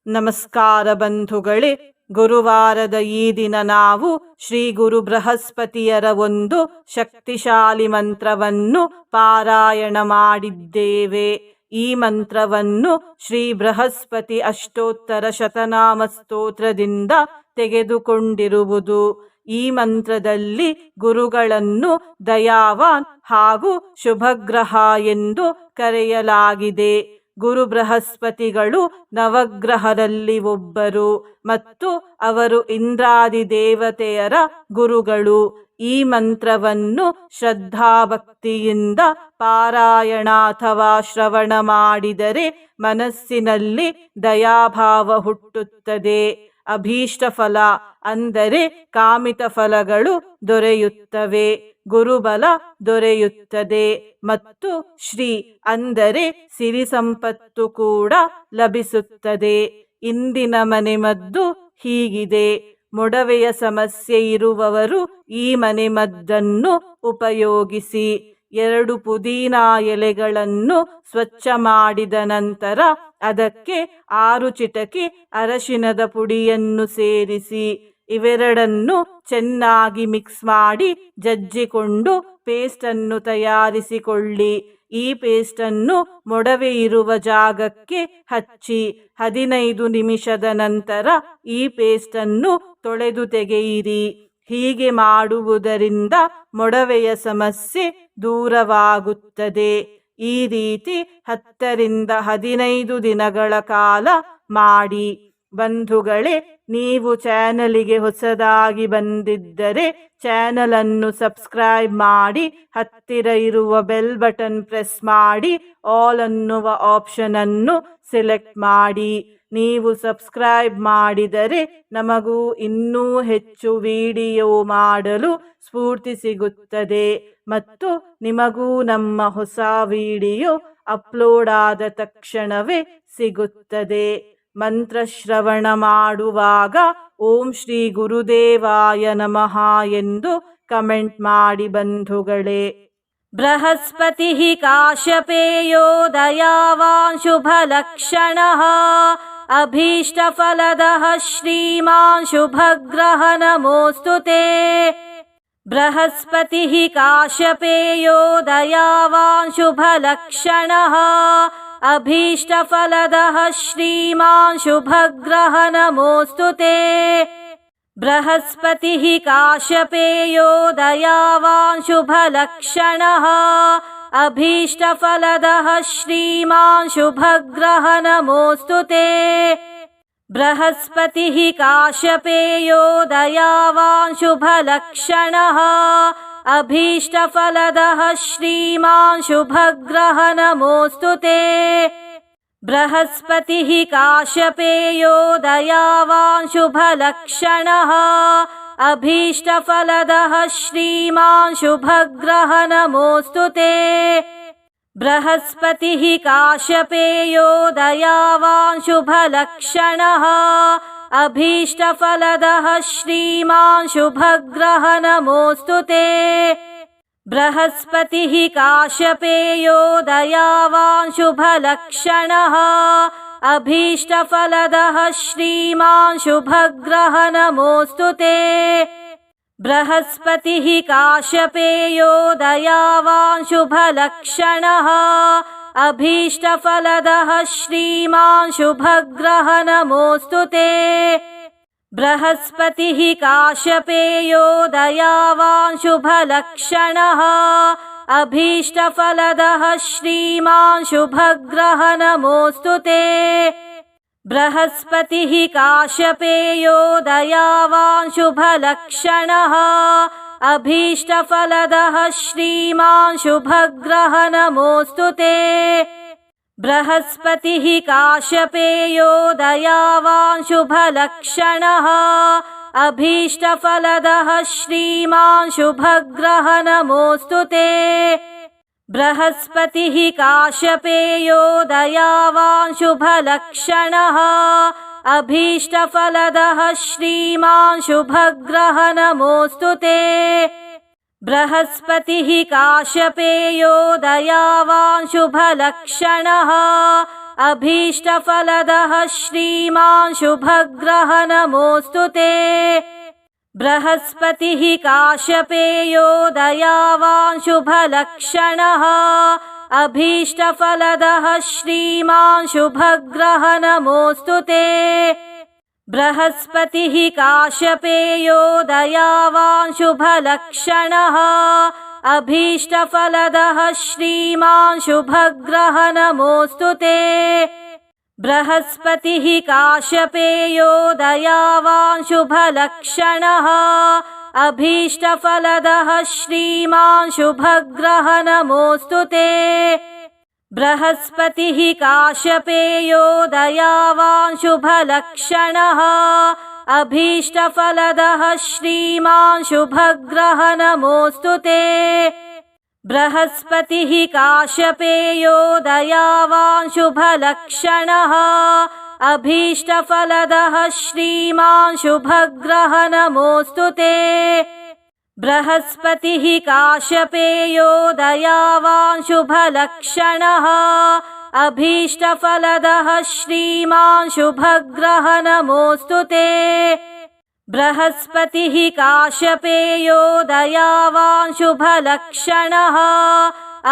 ನಮಸ್ಕಾರ ಬಂಧುಗಳೇ. ಗುರುವಾರದ ಈ ದಿನ ನಾವು ಶ್ರೀ ಗುರು ಬೃಹಸ್ಪತಿಯರ ಒಂದು ಶಕ್ತಿಶಾಲಿ ಮಂತ್ರವನ್ನು ಪಾರಾಯಣ ಮಾಡಿದ್ದೇವೆ. ಈ ಮಂತ್ರವನ್ನು ಶ್ರೀ ಬೃಹಸ್ಪತಿ ಅಷ್ಟೋತ್ತರ ಶತನಾಮ ಸ್ತೋತ್ರದಿಂದ ತೆಗೆದುಕೊಂಡಿರುವುದು. ಈ ಮಂತ್ರದಲ್ಲಿ ಗುರುಗಳನ್ನು ದಯಾವಾನ್ ಹಾಗೂ ಶುಭಗ್ರಹ ಎಂದು ಕರೆಯಲಾಗಿದೆ. ಗುರು ಬೃಹಸ್ಪತಿಗಳು ನವಗ್ರಹದಲ್ಲಿ ಒಬ್ಬರು ಮತ್ತು ಅವರು ಇಂದ್ರಾದಿ ದೇವತೆಯರ ಗುರುಗಳು. ಈ ಮಂತ್ರವನ್ನು ಶ್ರದ್ಧಾಭಕ್ತಿಯಿಂದ ಪಾರಾಯಣ ಅಥವಾ ಶ್ರವಣ ಮಾಡಿದರೆ ಮನಸ್ಸಿನಲ್ಲಿ ದಯಾಭಾವ ಹುಟ್ಟುತ್ತದೆ. ಅಭೀಷ್ಟ ಫಲ ಅಂದರೆ ಕಾಮಿತ ಫಲಗಳು ದೊರೆಯುತ್ತವೆ. ಗುರುಬಲ ದೊರೆಯುತ್ತದೆ ಮತ್ತು ಶ್ರೀ ಅಂದರೆ ಸಿರಿ ಸಂಪತ್ತು ಕೂಡ ಲಭಿಸುತ್ತದೆ. ಇಂದಿನ ಮನೆಮದ್ದು ಹೀಗಿದೆ. ಮೊಡವೆಯ ಸಮಸ್ಯೆ ಇರುವವರು ಈ ಮನೆಮದ್ದನ್ನು ಉಪಯೋಗಿಸಿ. 2 ಪುದೀನಾ ಎಲೆಗಳನ್ನು ಸ್ವಚ್ಛ ಮಾಡಿದ ನಂತರ ಅದಕ್ಕೆ 6 ಚಿಟಕಿ ಅರಶಿನದ ಪುಡಿಯನ್ನು ಸೇರಿಸಿ ಇವೆರಡನ್ನು ಚೆನ್ನಾಗಿ ಮಿಕ್ಸ್ ಮಾಡಿ ಜಜ್ಜಿಕೊಂಡು ಪೇಸ್ಟನ್ನು ತಯಾರಿಸಿಕೊಳ್ಳಿ. ಈ ಪೇಸ್ಟನ್ನು ಮೊಡವೆ ಇರುವ ಜಾಗಕ್ಕೆ ಹಚ್ಚಿ 15 ನಿಮಿಷದ ನಂತರ ಈ ಪೇಸ್ಟನ್ನು ತೊಳೆದು ತೆಗೆಯಿರಿ. ಹೀಗೆ ಮಾಡುವುದರಿಂದ ಮೊಡವೆಯ ಸಮಸ್ಯೆ ದೂರವಾಗುತ್ತದೆ. ಈ ರೀತಿ 10 ರಿಂದ 15 ದಿನಗಳ ಕಾಲ ಮಾಡಿ. ಬಂಧುಗಳೇ, ನೀವು ಚಾನಲಿಗೆ ಹೊಸದಾಗಿ ಬಂದಿದ್ದರೆ ಚಾನಲನ್ನು ಸಬ್ಸ್ಕ್ರೈಬ್ ಮಾಡಿ, ಹತ್ತಿರ ಇರುವ ಬೆಲ್ ಬಟನ್ ಪ್ರೆಸ್ ಮಾಡಿ, ಆಲ್ ಅನ್ನುವ ಆಪ್ಷನ್ ಅನ್ನು ಸೆಲೆಕ್ಟ್ ಮಾಡಿ. ನೀವು ಸಬ್ಸ್ಕ್ರೈಬ್ ಮಾಡಿದರೆ ನಮಗೂ ಇನ್ನೂ ಹೆಚ್ಚು ವಿಡಿಯೋ ಮಾಡಲು ಸ್ಫೂರ್ತಿ ಸಿಗುತ್ತದೆ ಮತ್ತು ನಿಮಗೂ ನಮ್ಮ ಹೊಸ ವಿಡಿಯೋ ಅಪ್ಲೋಡ್ ಆದ ತಕ್ಷಣವೇ ಸಿಗುತ್ತದೆ. ಮಂತ್ರಶ್ರವಣ ಮಾಡುವಾಗ ಓಂ ಶ್ರೀ ಗುರುದೇವಾಯ ನಮಃ ಎಂದು ಕಮೆಂಟ್ ಮಾಡಿ ಬಂಧುಗಳೇ. ಬೃಹಸ್ಪತಿ ಕಾಶ್ಯಪೇಯೋ ದಯಾವಾನ್ ಶುಭಲಕ್ಷಣಃ ಅಭೀಷ್ಟಫಲದಃ ಶ್ರೀಮಾನ್ ಶುಭಗ್ರಹ ನಮೋಸ್ತುತೇ. ಬೃಹಸ್ಪತಿ ಕಾಶ್ಯಪೇಯೋ ದಯಾವಾನ್ ಶುಭಲಕ್ಷಣಃ ಅಭೀಷ್ಟಫಲದಃ ಶ್ರೀಮಾನ್ ಶುಭಗ್ರಹ ನಮೋಸ್ತುತೇ. ಬೃಹಸ್ಪತಿ ಕಾಶ್ಯಪೇಯೋ ದಯಾವಾನ್ ಶುಭಲಕ್ಷಣಃ ಅಭೀಷ್ಟಫಲದಃ ಶ್ರೀಮಾನ್ ಶುಭಗ್ರಹ ನಮೋಸ್ತುತೇ. ಬೃಹಸ್ಪತಿ ಕಾಶ್ಯಪೇಯೋ ದಯಾವಾನ್ ಶುಭಲಕ್ಷಣಃ ಅಭೀಷ್ಟಫಲದಃ ಶ್ರೀಮಾನ್ ಶುಭಗ್ರಹ ನಮೋಸ್ತುತೇ. ಬೃಹಸ್ಪತಿ ಕಾಶ್ಯಪೇಯೋ ದಯಾವಾನ್ ಶುಭಲಕ್ಷಣಃ ಅಭೀಷ್ಟಫಲದಃ ಶ್ರೀಮಾನ್ ಶುಭಗ್ರಹ ನಮೋಸ್ತುತೇ. ಬೃಹಸ್ಪತಿ ಕಾಶ್ಯಪೇಯೋ ದಯಾವಾನ್ ಶುಭಲಕ್ಷಣಃ ಅಭೀಷ್ಟಫಲದಃ ಶ್ರೀಮಾನ್ ಶುಭಗ್ರಹ ನಮೋಸ್ತುತೇ. ಬೃಹಸ್ಪತಿ ಕಾಶ್ಯಪೇಯೋ ದಯಾವಾನ್ ಶುಭಲಕ್ಷಣಃ ಅಭೀಷ್ಟಫಲದಃ ಶ್ರೀಮಾನ್ ಶುಭಗ್ರಹ ನಮೋಸ್ತುತೇ. ಬೃಹಸ್ಪತಿ ಕಾಶ್ಯಪೇಯೋ ದಯಾವಾನ್ ಶುಭಲಕ್ಷಣಃ ಅಭೀಷ್ಟಫಲದಃ ಶ್ರೀಮಾನ್ ಶುಭಗ್ರಹ ನಮೋಸ್ತುತೇ. ಬೃಹಸ್ಪತಿ ಕಾಶ್ಯಪೇಯೋ ದಯಾವಾನ್ ಶುಭಲಕ್ಷಣಃ ಅಭೀಷ್ಟಫಲದಃ ಶ್ರೀಮಾನ್ ಶುಭಗ್ರಹ ನಮೋಸ್ತುತೇ. ಬೃಹಸ್ಪತಿ ಕಾಶ್ಯಪೇಯೋ ದಯಾವಾನ್ ಶುಭಲಕ್ಷಣಃ ಅಭೀಷ್ಟಫಲದಃ ಶ್ರೀಮಾನ್ ಶುಭಗ್ರಹ ನಮೋಸ್ತುತೇ. ಬೃಹಸ್ಪತಿ ಕಾಶ್ಯಪೇಯೋ ದಯಾವಾನ್ ಶುಭಲಕ್ಷಣಃ ಅಭೀಷ್ಟಫಲದಃ ಶ್ರೀಮಾನ್ ಶುಭಗ್ರಹ ನಮೋಸ್ತುತೇ. ಬೃಹಸ್ಪತಿ ಕಾಶ್ಯಪೇಯೋ ದಯಾವಾನ್ ಶುಭಲಕ್ಷಣಃ ಅಭೀಷ್ಟಫಲದಃ ಶ್ರೀಮಾನ್ ಶುಭಗ್ರಹ ನಮೋಸ್ತುತೇ. ಬೃಹಸ್ಪತಿ ಕಾಶ್ಯಪೇಯೋ ದಯಾವಾನ್ ಶುಭಲಕ್ಷಣಃ अभीष्टफलदः श्रीमान् शुभग्रहः नमोऽस्तु ते। बृहस्पतिः काश्यपेयो दयावान् शुभलक्षणः अभीष्टफलदः श्रीमान् शुभग्रहः नमोऽस्तु ते। बृहस्पतिः काश्यपेयो दयावान् शुभलक्षणः अभीष्टफलदः श्रीमान् शुभग्रहः नमोऽस्तु ते। बृहस्पतिः काश्यपेयो दयावान् शुभलक्षणः अभीष्टफलदः श्रीमान् शुभग्रहः नमोऽस्तु ते। बृहस्पतिः काश्यपेयो दयावान् शुभलक्षणः अभीष्टफलदः श्रीमान् शुभग्रहः नमोऽस्तु ते। बृहस्पतिः काश्यपेयो दयावान् शुभलक्षणः अभीष्टफलदः श्रीमान् शुभग्रहः नमोऽस्तु ते। बृहस्पतिः काश्यपेयो दयावान् शुभलक्षणः अभीष्टफलदः श्रीमान् शुभग्रहः नमोऽस्तु ते। बृहस्पतिः काश्यपेयो दयावान् शुभलक्षणः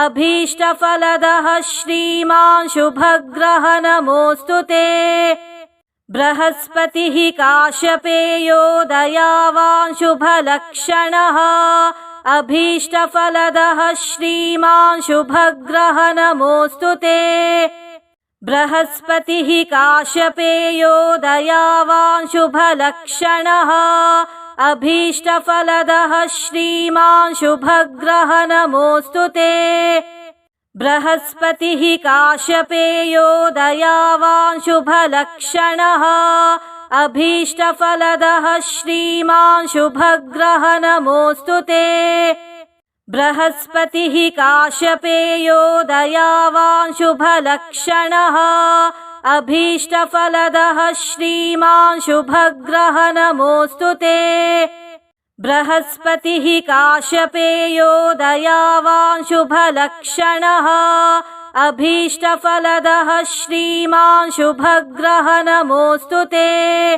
अभीष्टफलदः श्रीमान् शुभग्रहः नमोऽस्तु ते। बृहस्पतिः काश्यपेयो दयावान् शुभलक्षणः अभीष्टफलदः श्रीमान् शुभग्रहः नमोऽस्तु ते। बृहस्पतिः काश्यपेयो दयावान् शुभलक्षणः अभीष्टफलदः श्रीमान् शुभग्रहः नमोऽस्तु ते। बृहस्पतिः काश्यपेयो दयावान् शुभलक्षणः अभीष्टफलदः श्रीमान् शुभग्रहः नमोऽस्तु ते। बृहस्पतिः काश्यपेयो दयावान् शुभलक्षणः अभीष्टफलदः श्रीमान् शुभग्रहः नमोऽस्तु ते। बृहस्पतिः काश्यपेयो दयावान् शुभलक्षणः अभीष्टफलदः श्रीमान् शुभग्रहः नमोऽस्तु ते।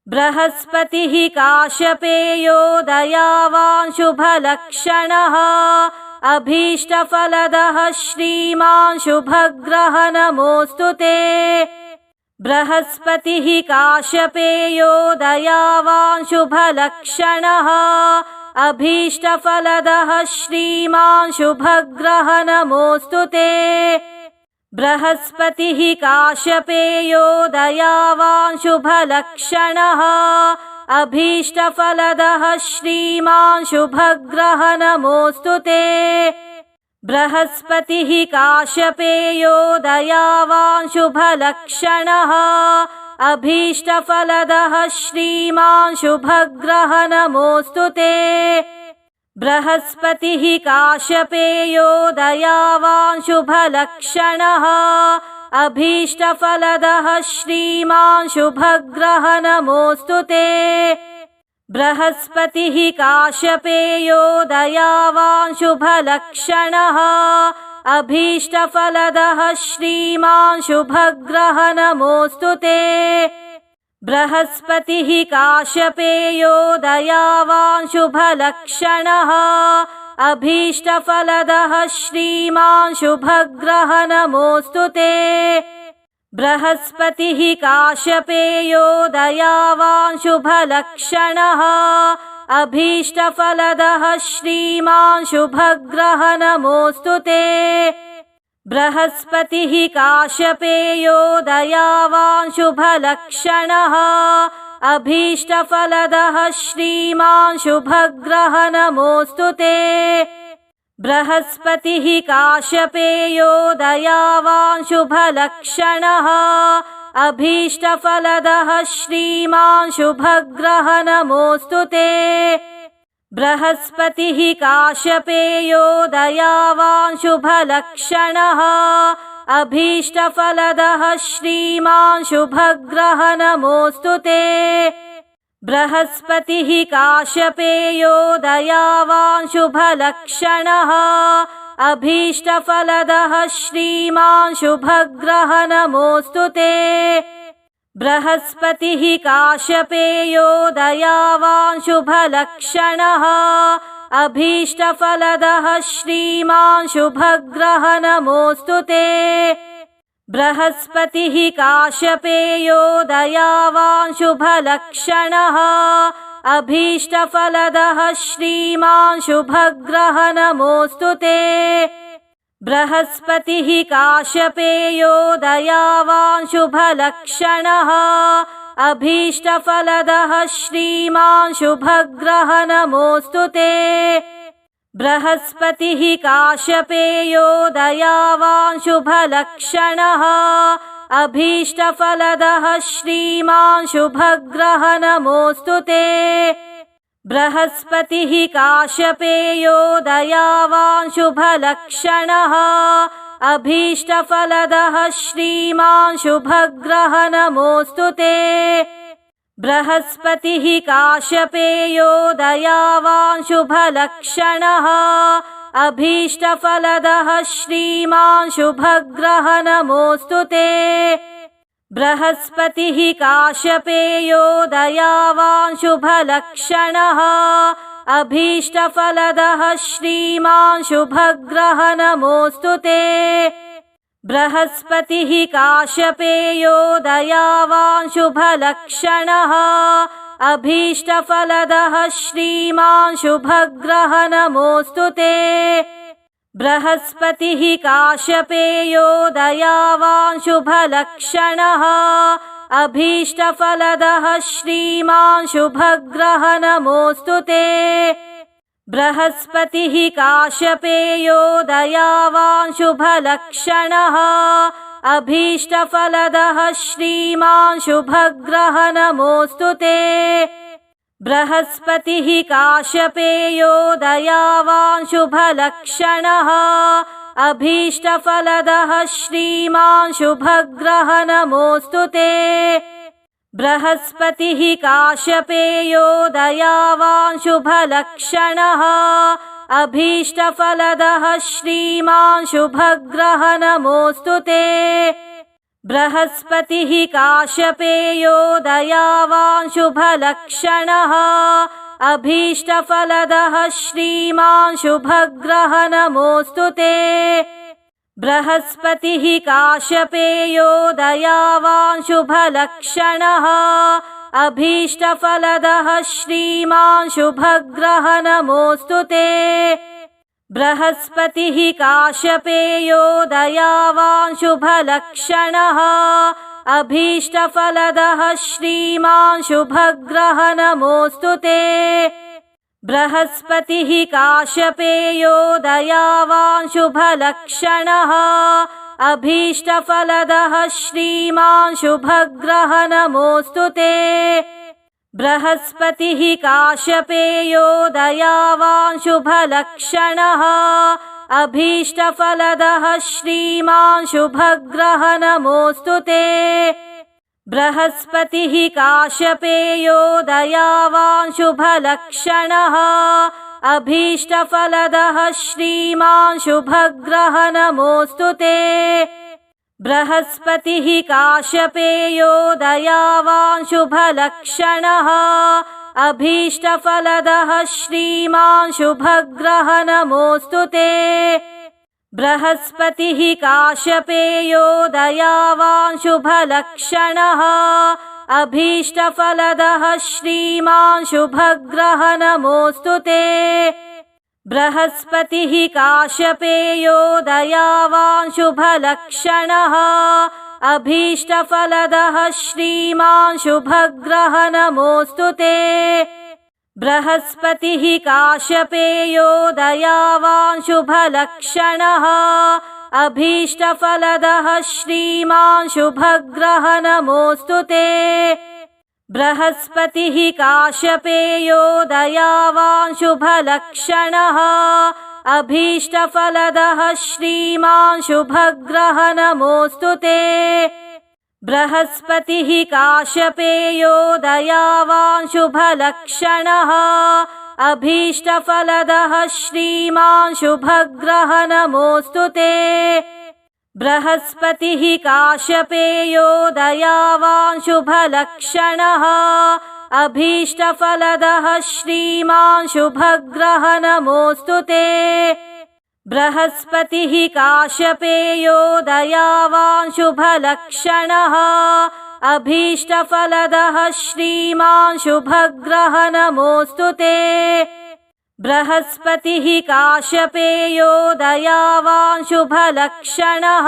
बृहस्पतिः काश्यपेयो दयावान् शुभलक्षणः अभीष्टफलदः श्रीमान् शुभग्रहः नमोऽस्तु ते। बृहस्पतिः काश्यपेयो दयावान् शुभलक्षणः अभीष्टफलदः श्रीमान् शुभग्रहः नमोऽस्तु ते। बृहस्पतिः काश्यपेयो दयावान् शुभलक्षणः अभीष्टफलदः श्रीमान् शुभग्रहः नमोऽस्तु ते। बृहस्पतिः काश्यपेयो दयावान् शुभलक्षणः अभीष्टफलदः श्रीमान् शुभग्रहः नमोऽस्तु ते। बृहस्पतिः काश्यपेयो दयावान् शुभलक्षणः अभीष्टफलदः श्रीमान् शुभग्रहः नमोऽस्तु ते। बृहस्पतिः काश्यपेयो दयावान् शुभलक्षणः अभीष्टफलदः श्रीमान् शुभग्रहः नमोऽस्तु ते। बृहस्पतिः काश्यपेयो दयावान् शुभलक्षणः अभीष्टफलदः श्रीमान् शुभग्रहः नमोऽस्तु ते। बृहस्पतिः काश्यपेयो दयावान् शुभलक्षणः अभीष्टफलदः श्रीमान् शुभग्रहः नमोऽस्तु ते। बृहस्पतिः काश्यपेयो दयावान् शुभलक्षणः अभीष्टफलदः श्रीमान् शुभग्रहः नमोऽस्तु ते। बृहस्पतिः काश्यपेयो दयावान् शुभलक्षणः अभीष्टफलदः श्रीमान् शुभग्रहः नमोऽस्तु ते। बृहस्पतिः काश्यपेयो दयावान् शुभलक्षणः अभीष्टफलदः श्रीमान् शुभग्रहः नमोऽस्तु ते। बृहस्पतिः काश्यपेयो दयावान् शुभलक्षणः अभीष्टफलदः श्रीमान् शुभग्रह नमोऽस्तु ते। बृहस्पतिः काश्यपेयो दयावान् शुभलक्षणः अभीष्टफलदः श्रीमान् शुभग्रह नमोऽस्तु ते। बृहस्पतिः काश्यपेयो दयावान् शुभलक्षणः अभीष्टफलदः श्रीमान् शुभग्रह नमोऽस्तु ते। बृहस्पतिः काश्यपेयो दयावान् शुभलक्षणः अभीष्टफलदः श्रीमान् शुभग्रह नमोऽस्तु ते। बृहस्पतिः काश्यपेयो दयावान् शुभलक्षणः अभीष्टफलदः श्रीमान् शुभग्रह नमोऽस्तु ते। बृहस्पतिः काश्यपेयो दयावान् शुभलक्षणः अभीष्टफलदः श्रीमान् शुभग्रह नमोऽस्तु ते। बृहस्पतिः काश्यपेयो दयावान् शुभलक्षणः अभीष्टफलदः श्रीमान् शुभग्रह नमोऽस्तु ते। बृहस्पतिः काश्यपेयो दयावान् शुभलक्षणः अभीष्टफलदः श्रीमान् शुभग्रह नमोऽस्तु ते। बृहस्पतिः काश्यपेयो दयावान् शुभलक्षणः अभीष्टफलदः श्रीमान् शुभग्रह नमोऽस्तु ते। बृहस्पतिः काश्यपेयो दयावान् शुभलक्षणः अभीष्टफलदः श्रीमान् शुभग्रह नमोऽस्तु ते। बृहस्पतिः काश्यपेयो दयावान् शुभलक्षणः अभीष्टफलदः श्रीमान् शुभग्रह नमोऽस्तु ते। बृहस्पतिः काश्यपेयो दयावान् शुभलक्षणः अभीष्टफलदः श्रीमान् शुभग्रह नमोऽस्तु ते। बृहस्पतिः काश्यपेयो दयावान् शुभलक्षणः अभीष्टफलदः श्रीमान् शुभग्रह नमोऽस्तु ते। बृहस्पतिः काश्यपेयो दयावान् शुभलक्षणः अभीष्टफलदः श्रीमान् शुभग्रह नमोऽस्तु ते। बृहस्पतिः काश्यपेयो दयावान् शुभलक्षणः अभीष्टफलदः श्रीमान् शुभग्रह नमोऽस्तु ते। बृहस्पतिः काश्यपेयो दयावान् शुभलक्षणः अभीष्टफलदः श्रीमान् शुभग्रह नमोऽस्तु ते। बृहस्पतिः काश्यपेयो दयावान् शुभलक्षणः अभीष्टफलदः श्रीमान् शुभग्रह नमोऽस्तु ते। बृहस्पतिः काश्यपेयो दयावान् शुभलक्षणः अभीष्टफलदः श्रीमान् शुभग्रह नमोऽस्तु ते। बृहस्पतिः काश्यपेयो दयावान् शुभलक्षणः अभीष्टफलदः श्रीमान् शुभग्रह नमोऽस्तु ते। बृहस्पतिः काश्यपेयो दयावान् शुभलक्षणः अभीष्टफलदः श्रीमान् शुभग्रह नमोऽस्तु ते। बृहस्पतिः काश्यपेयो दयावान् शुभलक्षणः अभीष्टफलदः श्रीमान् शुभग्रह नमोऽस्तु ते। बृहस्पतिः काश्यपेयो दयावान् शुभलक्षणः अभीष्टफलदः श्रीमान् शुभग्रह नमोऽस्तु ते। बृहस्पतिः काश्यपेयो दयावान् शुभलक्षणः अभीष्टफलदः श्रीमान् शुभग्रह नमोऽस्तु ते। बृहस्पतिः काश्यपेयो दयावान् शुभलक्षणः अभीष्टफलदः श्रीमान् शुभग्रह नमोऽस्तु ते। बृहस्पतिः काश्यपेयो दयावान् शुभलक्षणः अभीष्टफलदः श्रीमान् शुभग्रह नमोऽस्तु ते। बृहस्पतिः काश्यपेयो दयावान् शुभलक्षणः अभीष्टफलदः श्रीमान् शुभग्रह नमोऽस्तु ते। बृहस्पतिः काश्यपेयो दयावान् शुभलक्षणः अभीष्टफलदः श्रीमान् शुभग्रह नमोऽस्तु ते। बृहस्पतिः काश्यपेयो दयावान् शुभलक्षणः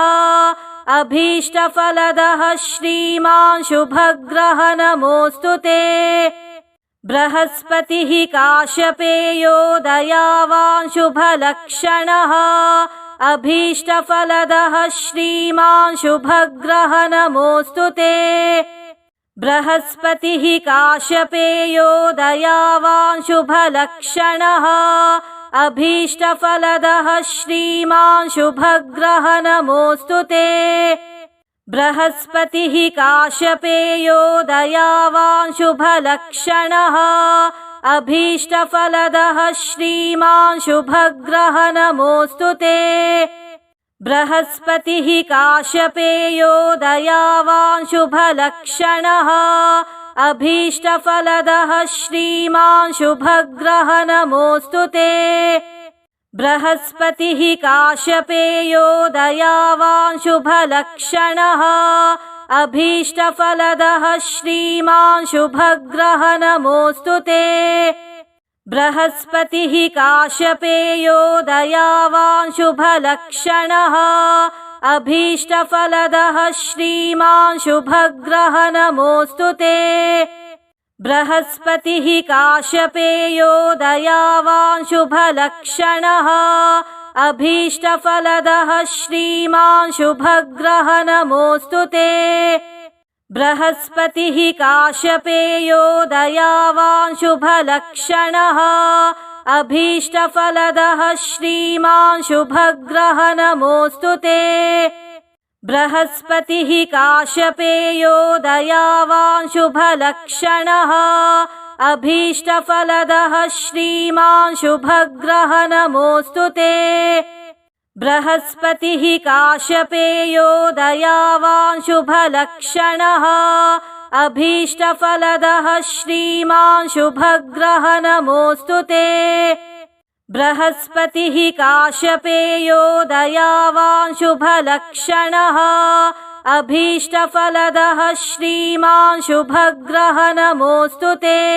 अभीष्टफलदः श्रीमान् शुभग्रह नमोऽस्तु ते। बृहस्पतिः काश्यपेयो दयावान् शुभलक्षणः अभीष्टफलदः श्रीमान् शुभग्रह नमोऽस्तु ते। बृहस्पतिः काश्यपेयो दयावान् शुभलक्षणः अभीष्टफलदः श्रीमान् शुभग्रह नमोऽस्तु ते। बृहस्पतिः काश्यपेयो दयावान् शुभलक्षणः अभीष्टफलदः श्रीमान् शुभग्रह नमोऽस्तु ते। बृहस्पतिः काश्यपेयो दयावान् शुभलक्षणः अभीष्टफलदः श्रीमान् शुभग्रह नमोऽस्तु ते। बृहस्पतिः काश्यपेयो दयावान् शुभलक्षणः अभीष्टफलदः श्रीमान् शुभग्रह नमोऽस्तु ते। बृहस्पतिः काश्यपेयो दयावान् शुभलक्षणः अभीष्टफलदः श्रीमान् शुभग्रह नमोऽस्तु ते। बृहस्पतिः काश्यपेयो दयावान् शुभलक्षणः अभीष्टफलदः श्रीमान् शुभग्रह नमोऽस्तु ते। बृहस्पतिः काश्यपेयो दयावान् शुभलक्षणः अभीष्टफलदः श्रीमान् शुभग्रह नमोऽस्तु ते। बृहस्पतिः काश्यपेयो दयावान् शुभलक्षणः अभीष्टफलदः श्रीमान् शुभग्रह नमोऽस्तु ते। बृहस्पतिः काश्यपेयो दयावान् शुभलक्षणः अभीष्टफलदः श्रीमान् शुभग्रह नमोऽस्तु ते। बृहस्पतिः काश्यपेयो दयावान् शुभलक्षणः अभीष्टफलदः श्रीमान् शुभग्रह नमोऽस्तु ते।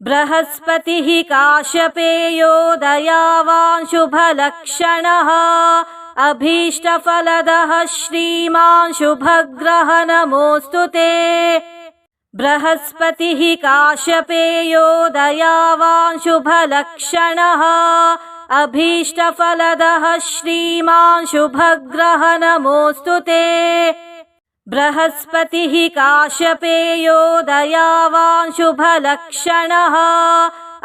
बृहस्पतिः काश्यपेयो दयावान् शुभलक्षणः अभीष्टफलदः श्रीमान् शुभग्रह नमोऽस्तु ते। बृहस्पतिः काश्यपेयो दयावान् शुभलक्षणः अभीष्टफलदः श्रीमान् शुभग्रह नमोऽस्तु ते। बृहस्पतिः काश्यपेयो दयावान् शुभलक्षणः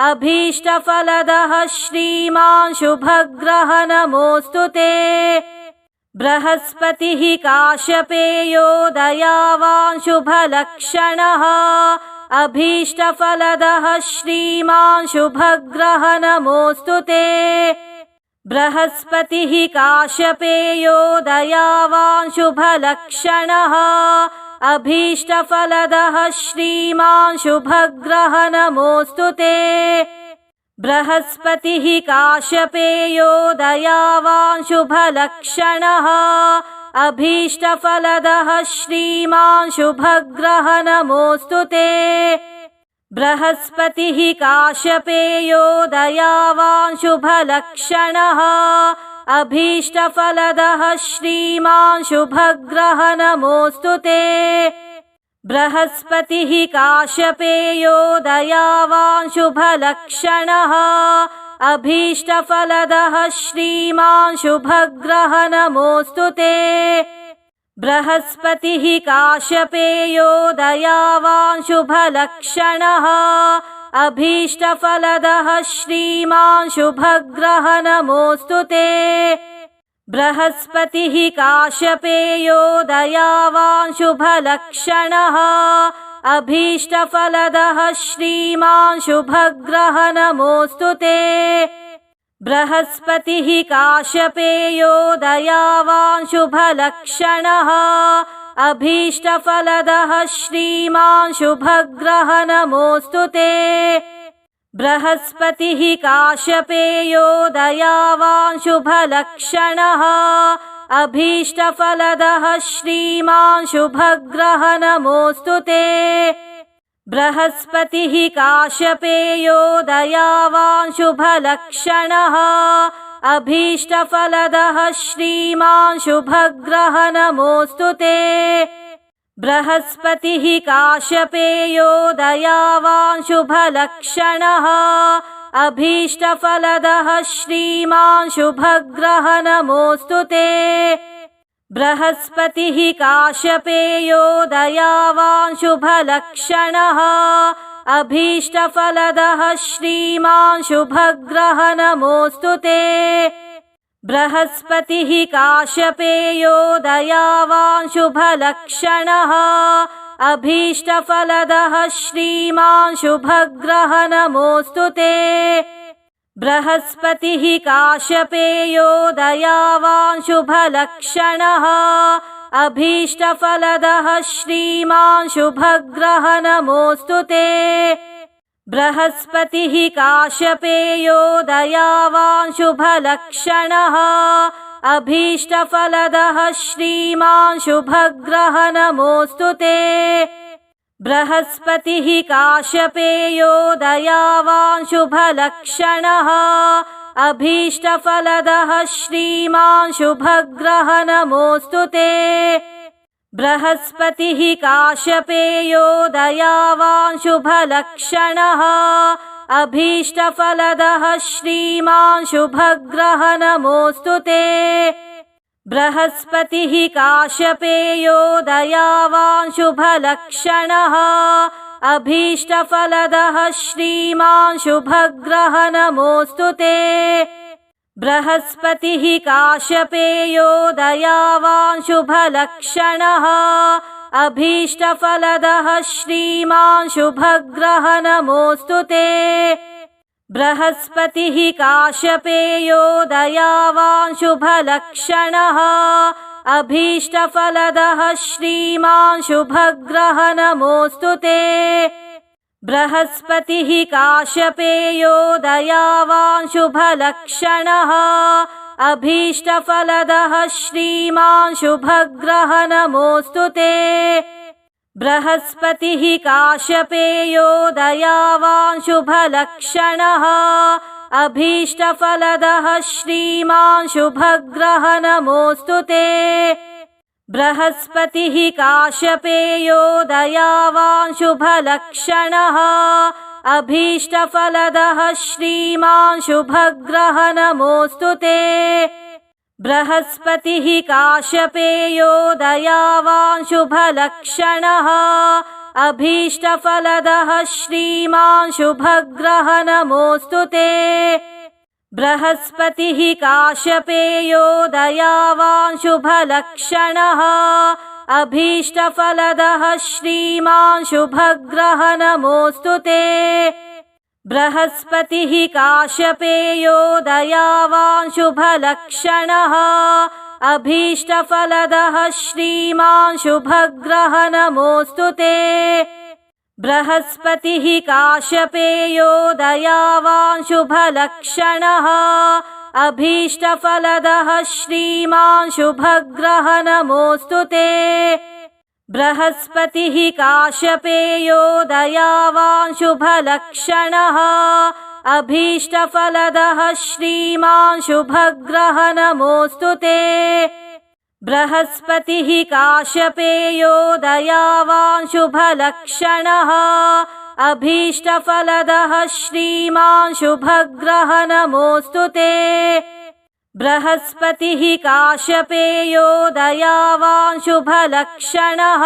अभीष्टफलदः श्रीमान् शुभग्रह नमोऽस्तु ते। बृहस्पतिः काश्यपेयो दयावान् शुभलक्षणः अभीष्टफलदः श्रीमान् शुभग्रह नमोऽस्तु ते। बृहस्पतिः काश्यपेयो दयावान् शुभलक्षणः अभीष्टफलदः श्रीमान् शुभग्रह नमोऽस्तु ते। बृहस्पतिः काश्यपेयो दयावान् शुभलक्षणः अभीष्टफलदः श्रीमान् शुभग्रह नमोऽस्तु ते। बृहस्पतिः काश्यपेयो दयावान् शुभलक्षणः अभीष्टफलदः श्रीमान् शुभग्रह नमोऽस्तु ते। बृहस्पतिः काश्यपेयो दयावान् शुभलक्षणः अभीष्टफलदः श्रीमान् शुभग्रह नमोऽस्तु ते। बृहस्पतिः काश्यपेयो दयावान् शुभलक्षणः अभीष्टफलदः श्रीमान् शुभग्रह नमोऽस्तु ते। बृहस्पतिः काश्यपेयो दयावान् शुभलक्षणः अभीष्टफलदः श्रीमान् शुभग्रह नमोऽस्तु ते। बृहस्पतिः काश्यपेयो दयावान् शुभलक्षणः अभीष्टफलदः श्रीमान् शुभग्रह नमोऽस्तु ते। बृहस्पतिः काश्यपेयो दयावान् शुभलक्षणः अभीष्टफलदः श्रीमान् शुभग्रह नमोऽस्तु ते। बृहस्पतिः काश्यपेयो दयावान् शुभलक्षणः अभीष्टफलदः श्रीमान् शुभग्रह नमोऽस्तु ते। बृहस्पतिः काश्यपेयो दयावान् शुभलक्षणः अभीष्टफलदः श्रीमान् शुभग्रह नमोऽस्तु ते। बृहस्पतिः काश्यपेयो दयावान् शुभलक्षणः अभीष्टफलदः श्रीमान् शुभग्रह नमोऽस्तु ते। बृहस्पतिः काश्यपेयो दयावान् शुभलक्षणः अभीष्टफलदः श्रीमान् शुभग्रह नमोऽस्तु ते। बृहस्पतिः काश्यपेयो दयावान् शुभलक्षणः अभीष्टफलदः श्रीमान् शुभग्रह नमोऽस्तु ते। बृहस्पतिः काश्यपेयो दयावान् शुभलक्षणः अभीष्टफलदः श्रीमान् शुभग्रह नमोऽस्तु ते। बृहस्पतिः काश्यपेयो दयावान् शुभलक्षणः अभीष्टफलदः श्रीमान् शुभग्रह नमोऽस्तु ते। बृहस्पतिः काश्यपेयो दयावान् शुभलक्षणः अभीष्टफलदः श्रीमान् शुभग्रह नमोऽस्तु ते। बृहस्पतिः काश्यपेयो दयावान् शुभलक्षणः अभीष्टफलदः श्रीमान् शुभग्रह नमोऽस्तु ते। बृहस्पतिः काश्यपेयो दयावान् शुभलक्षणः अभीष्टफलदः श्रीमान् शुभग्रह नमोऽस्तु ते। बृहस्पतिः काश्यपेयो दयावान् शुभलक्षणः अभीष्टफलदः श्रीमान् शुभग्रह नमोऽस्तु ते। बृहस्पतिः काश्यपेयो दयावान् शुभलक्षणः अभीष्टफलदः श्रीमान् शुभग्रह नमोऽस्तु ते। बृहस्पतिः काश्यपेयो दयावान् शुभलक्षणः अभीष्टफलदः श्रीमान् शुभग्रह नमोऽस्तु ते। बृहस्पतिः काश्यपेयो दयावान् शुभलक्षणः अभीष्टफलदः श्रीमान् शुभग्रह नमोऽस्तु ते। बृहस्पतिः काश्यपेयो दयावान् शुभलक्षणः अभीष्टफलदः श्रीमान् शुभग्रह नमोऽस्तु ते। बृहस्पतिः काश्यपेयो दयावान् शुभलक्षणः अभीष्टफलदः श्रीमान् शुभग्रह नमोऽस्तु ते। बृहस्पतिः काश्यपेयो दयावान् शुभलक्षणः अभीष्टफलदः श्रीमान् शुभग्रह नमोऽस्तु ते। बृहस्पतिः काश्यपेयो दयावान् शुभलक्षणः अभीष्टफलदः श्रीमान् शुभग्रह नमोऽस्तु ते। बृहस्पतिः काश्यपेयो दयावान् शुभलक्षणः अभीष्टफलदः श्रीमान् शुभग्रह नमोऽस्तु ते। बृहस्पतिः काश्यपेयो दयावान् शुभलक्षणः अभीष्टफलदः श्रीमान् शुभग्रह नमोऽस्तु ते। बृहस्पतिः काश्यपेयो दयावान् शुभलक्षणः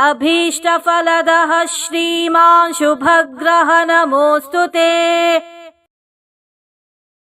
अभीष्टफलदः श्रीमान् शुभग्रह नमोऽस्तु ते।